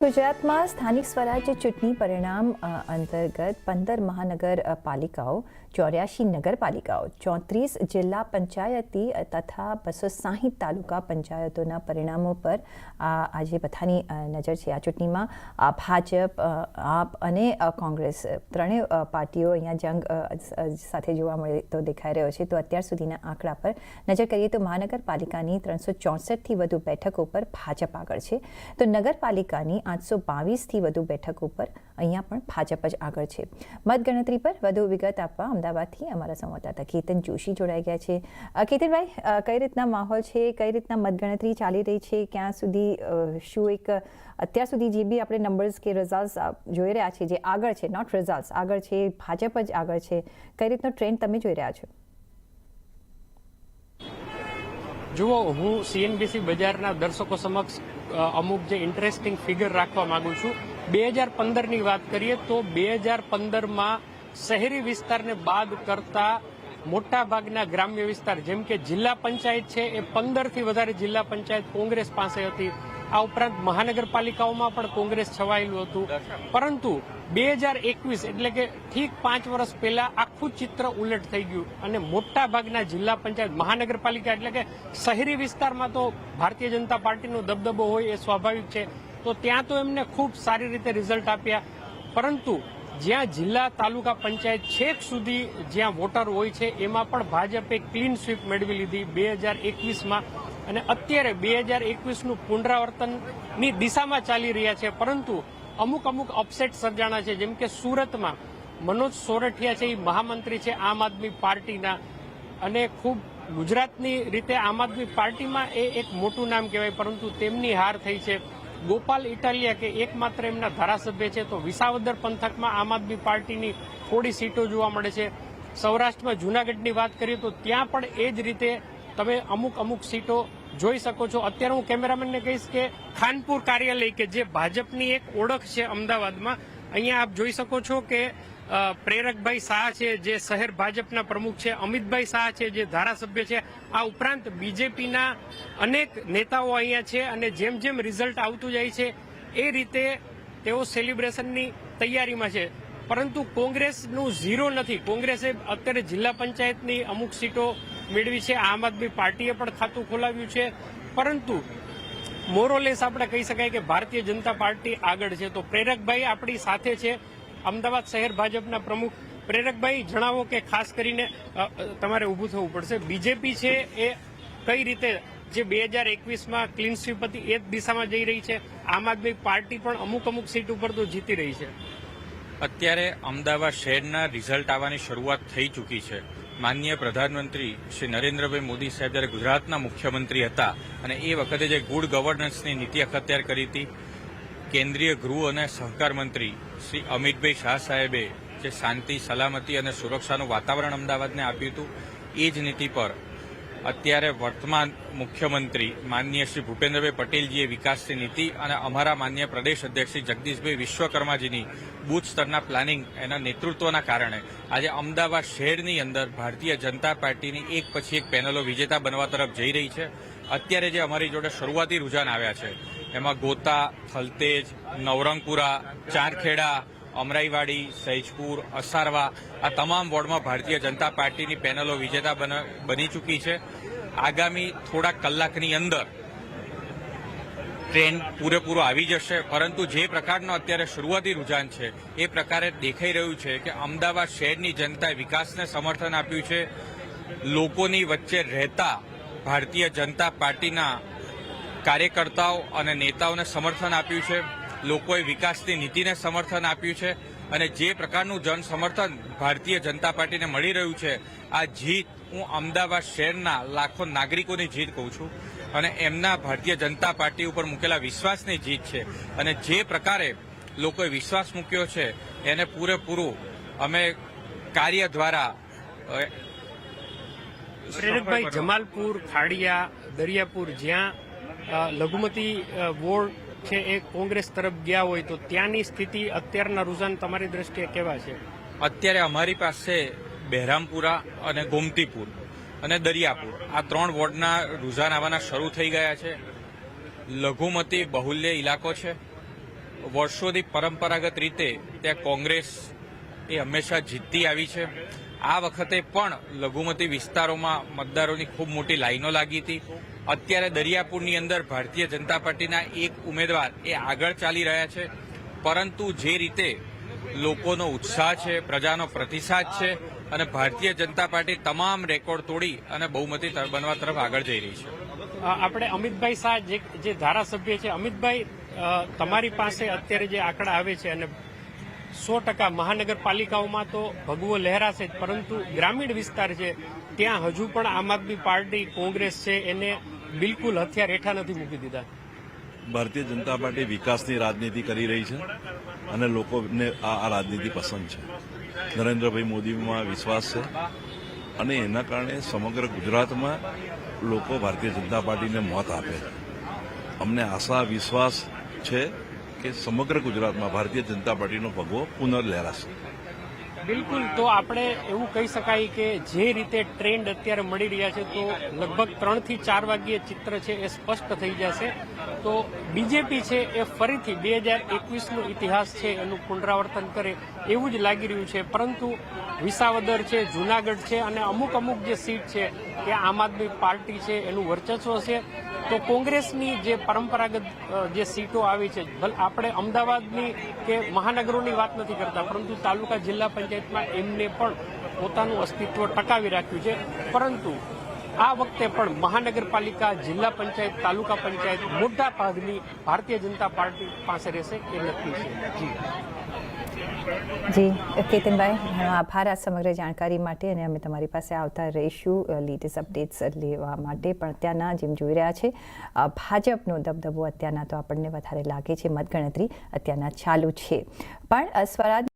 ગુજરાતમાં સ્થાનિક સ્વરાજ્ય ચૂંટણી પરિણામ અંતર્ગત 15 મહાનગરપાલિકાઓ, 84 નગરપાલિકાઓ, 34 જિલ્લા પંચાયતી તથા 260 તાલુકા પંચાયતોના પરિણામો પર આજે બધાની નજર છે. આ ચૂંટણીમાં ભાજપ, આપ અને કોંગ્રેસ ત્રણેય પાર્ટીઓ અહીંયા જંગ સાથે જોવા મળે તો દેખાઈ રહ્યો છે. તો અત્યાર સુધીના આંકડા પર નજર કરીએ તો મહાનગરપાલિકાની 364થી વધુ બેઠકો પર ભાજપ આગળ છે, તો નગરપાલિકાની 822થી વધુ બેઠકો પર અહીંયા પણ ભાજપ જ આગળ છે. મતગણતરી પર વધુ વિગત આપવા અમદાવાદથી અમારા સંવાદદાતા કેતન જોશી જોડાઈ ગયા છે. કેતનભાઈ, કઈ રીતના માહોલ છે, કઈ રીતના મતગણતરી ચાલી રહી છે, ક્યાં સુધી શું એક અત્યાર સુધી જે બી આપણે નંબર્સ કે રિઝલ્ટ્સ જોઈ રહ્યા છે, જે આગળ છે, નોટ રિઝલ્ટ્સ આગળ છે, ભાજપ જ આગળ છે, કઈ રીતનો ટ્રેન્ડ તમે જોઈ રહ્યા છો? જુઓ, હું સીએનબીસી બજારના દર્શકો સમક્ષ અમુક જે ઇન્ટરેસ્ટિંગ ફિગર રાખવા માંગુ છું. 2015ની વાત કરીએ તો 2015માં શહેરી વિસ્તારને બાદ કરતા મોટા ભાગના ગ્રામ્ય વિસ્તાર જેમ કે જિલ્લા પંચાયત છે એ 15થી વધારે જિલ્લા પંચાયત કોંગ્રેસ પાસે હતી. આ ઉપરાંત મહાનગરપાલિકાઓમાં પણ કોંગ્રેસ છવાયેલું હતું. પરંતુ 2021 એટલે કે ઠીક 5 વર્ષ પહેલા આખું ચિત્ર ઉલટ થઈ ગયું અને મોટા ભાગના જિલ્લા પંચાયત, મહાનગરપાલિકા એટલે કે શહેરી વિસ્તારમાં તો ભારતીય જનતા પાર્ટીનો દબદબો હોય એ સ્વાભાવિક છે, તો ત્યાં તો એમને ખૂબ સારી રીતે રિઝલ્ટ આપ્યા. પરંતુ જ્યાં જિલ્લા તાલુકા પંચાયત છેક સુધી જ્યાં વોટર હોય છે એમાં પણ ભાજપે ક્લીન સ્વીપ મેળવી લીધી 2021માં. અને અત્યારે 2021નું પુનરાવર્તનની દિશામાં ચાલી રહ્યા છે. પરંતુ અમુક અપસેટ સર્જાણા છે. જેમ કે સુરતમાં મનોજ સોરઠિયા છે, એ મહામંત્રી છે આમ આદમી પાર્ટીના, અને ખૂબ ગુજરાતની રીતે આમ આદમી પાર્ટીમાં એ એક મોટું નામ કહેવાય, પરંતુ તેમની હાર થઈ છે. ગોપાલ ઇટાલિયા કે એકમાત્ર એમના ધારાસભ્ય છે, તો વિસાવદર પંથકમાં આમ આદમી પાર્ટીની થોડી સીટો જોવા મળે છે. સૌરાષ્ટ્રમાં જૂનાગઢની વાત કરીએ તો ત્યાં પણ એ જ રીતે તમે અમુક સીટો જોઈ શકો છો. અત્યારે હું કેમેરામેનને કહીશ કે ખાનપુર કાર્યાલય કે જે ભાજપની એક ઓળખ છે અમદાવાદમાં, અહીંયા આપ જોઈ શકો છો કે પ્રેરકભાઈ શાહ છે જે શહેર ભાજપના પ્રમુખ છે, અમિતભાઈ શાહ છે જે ધારાસભ્ય છે, આ ઉપરાંત બીજેપીના અનેક નેતાઓ અહીંયા છે. અને જેમ જેમ રિઝલ્ટ આવતું જાય છે એ રીતે તેઓ સેલિબ્રેશનની તૈયારીમાં છે. પરંતુ કોંગ્રેસનું ઝીરો નથી. કોંગ્રેસે અત્યારે જિલ્લા પંચાયતની અમુક સીટો મેળવી છે, આમ આદમી પાર્ટીએ પણ ખાતું ખોલાવ્યું છે. પરંતુ મોરોલેસ આપણે કહી શકાય કે ભારતીય જનતા પાર્ટી આગળ છે. તો પ્રેરકભાઈ આપણી સાથે છે, અમદાવાદ શહેર ભાજપના પ્રમુખ. પ્રેરકભાઈ, જણાવો કે ખાસ કરીને તમારે ઊભું થવું પડશે, બીજેપી છે એ કઈ રીતે જે 2021માં ક્લીન સ્વીપ હતી એ જ દિશામાં જઈ રહી છે, આમ આદમી પાર્ટી પણ અમુક સીટ ઉપર તો જીતી રહી છે. અત્યારે અમદાવાદ શહેરના રિઝલ્ટ આવવાની શરૂઆત થઈ ચૂકી છે. માનનીય પ્રધાનમંત્રી શ્રી નરેન્દ્રભાઈ મોદી સાહેબ જ્યારે ગુજરાતના મુખ્યમંત્રી હતા અને એ વખતે જે ગુડ ગવર્નન્સની નીતિ અખત્યાર કરી હતી, કેન્દ્રીય ગૃહ અને સહકાર મંત્રી શ્રી અમિતભાઈ શાહ સાહેબે જે શાંતિ, સલામતી અને સુરક્ષાનું વાતાવરણ અમદાવાદને આપ્યું હતું, એ જ નીતિ પર અત્યારે વર્તમાન મુખ્યમંત્રી માનનીય શ્રી ભૂપેન્દ્રભાઈ પટેલજીએ વિકાસની નીતિ અને અમારા માનનીય પ્રદેશ અધ્યક્ષ શ્રી જગદીશભાઈ વિશ્વકર્માજીની બૂથ સ્તરના પ્લાનિંગ, એના નેતૃત્વના કારણે આજે અમદાવાદ શહેરની અંદર ભારતીય જનતા પાર્ટીની એક પછી એક પેનલો વિજેતા બનવા તરફ જઈ રહી છે. અત્યારે જે અમારી જોડે શરૂઆતી રૂઝાન આવ્યા છે એમાં ગોતા, થલતેજ, નવરંગપુરા, ચારખેડા, અમરાઈવાડી, સૈજપુર, અસારવા, આ તમામ વોર્ડમાં ભારતીય જનતા પાર્ટીની પેનલો વિજેતા બની ચૂકી છે. આગામી થોડા કલાકની અંદર ટ્રેન્ડ પૂરેપૂરો આવી જશે. પરંતુ જે પ્રકારનો અત્યારે શરૂઆતી રૂઝાન છે એ પ્રકારે દેખાઈ રહ્યું છે કે અમદાવાદ શહેરની જનતાએ વિકાસને સમર્થન આપ્યું છે. લોકોની વચ્ચે રહેતા ભારતીય જનતા પાર્ટીના કાર્યકર્તાઓ અને નેતાઓને સમર્થન આપ્યું છે. લોકોએ વિકાસની નીતિને સમર્થન આપ્યું છે. અને જે પ્રકારનું જન સમર્થન ભારતીય જનતા પાર્ટીને મળી રહ્યું છે, આ જીત હું અમદાવાદ શહેરના લાખો નાગરિકોની જીત કહું છું અને એમના ભારતીય જનતા પાર્ટી ઉપર મૂકેલા વિશ્વાસની જીત છે. અને જે પ્રકારે લોકોએ વિશ્વાસ મૂક્યો છે એને પૂરેપૂરું અમે કાર્ય દ્વારા. પ્રેરકભાઈ, જમાલપુર, ખાડિયા, દરિયાપુર જ્યાં લઘુમતી વોર્ડ છે એ કોંગ્રેસ તરફ ગયા હોય, તો ત્યાંની સ્થિતિ અત્યારના રૂઝાન તમારી દ્રષ્ટિએ કેવા છે? અત્યારે અમારી પાસે બહેરામપુરા અને ગોમતીપુર અને દરિયાપુર આ 3 વોર્ડના રૂઝાન આવવાના શરૂ થઈ ગયા છે. લઘુમતી બહુલ્ય ઇલાકો છે વર્ષોથી પરંપરાગત રીતે ત્યાં કોંગ્રેસ એ હંમેશા જીતતી આવી છે. આ વખતે પણ લઘુમતી વિસ્તારોમાં મતદારોની ખૂબ મોટી લાઈનો લાગી હતી. અત્યારે દરિયાપુરની અંદર ભારતીય જનતા પાર્ટીના એક ઉમેદવાર એ આગળ ચાલી રહ્યા છે, પરંતુ જે રીતે લોકોનો ઉત્સાહ છે, પ્રજાનો પ્રતિસાદ છે અને ભારતીય જનતા પાર્ટી તમામ રેકોર્ડ તોડી અને બહુમતી બનવા તરફ આગળ જઈ રહી છે. આપણે અમિતભાઈ શાહ જે ધારાસભ્ય છે, અમિતભાઈ તમારી પાસે અત્યારે જે આંકડા આવે છે અને 100% મહાનગરપાલિકાઓમાં તો ભગવો લહેરાશે જ, પરંતુ ગ્રામીણ વિસ્તાર છે ત્યાં હજુ પણ આમ આદમી પાર્ટી કોંગ્રેસ છે એને બિલકુલ હથિયાર હેઠા નથી મૂકી દીધા. ભારતીય જનતા પાર્ટી વિકાસની રાજનીતિ કરી રહી છે અને લોકોને આ રાજનીતિ પસંદ છે. નરેન્દ્રભાઈ મોદીમાં વિશ્વાસ છે અને એના કારણે સમગ્ર ગુજરાતમાં લોકો ભારતીય જનતા પાર્ટીને મત આપે છે. અમને આશા વિશ્વાસ છે કે સમગ્ર ગુજરાતમાં ભારતીય જનતા પાર્ટીનો ભગવો પુનઃલહેરાશે. બિલકુલ. તો આપણે એવું કહી શકાય કે જે રીતે ટ્રેન્ડ અત્યારે મળી રહ્યા છે તો લગભગ 3 થી 4 વાગ્યે ચિત્ર છે એ સ્પષ્ટ થઈ જશે. તો બીજેપી છે એ ફરીથી 2021નો ઇતિહાસ છે એનું પુનરાવર્તન કરે એવું જ લાગી રહ્યું છે, પરંતુ વિસાવદર છે, જૂનાગઢ છે અને અમુક જે સીટ છે ત્યાં આમ આદમી પાર્ટી છે એનું વર્ચસ્વ છે. તો કોંગ્રેસની જે પરંપરાગત જે સીટો આવી છે, આપણે અમદાવાદની કે મહાનગરોની વાત નથી કરતા, પરંતુ તાલુકા જિલ્લા પંચાયતમાં એમને પણ પોતાનું અસ્તિત્વ ટકાવી રાખ્યું છે. પરંતુ આ વખતે પણ મહાનગરપાલિકા, જિલ્લા પંચાયત, તાલુકા પંચાયત મોટા ભાગની ભારતીય જનતા પાર્ટી પાસે રહેશે એ નક્કી છે. જી કેતનભાઈ, ઘણો આભાર આ સમગ્ર જાણકારી માટે, અને અમે તમારી પાસે આવતા રહીશું લેટેસ્ટ અપડેટ્સ લેવા માટે. પણ અત્યારના જેમ જોઈ રહ્યા છે ભાજપનો દબદબો અત્યારના તો આપણને વધારે લાગે છે. મતગણતરી અત્યારના ચાલુ છે, પણ સ્વરાજ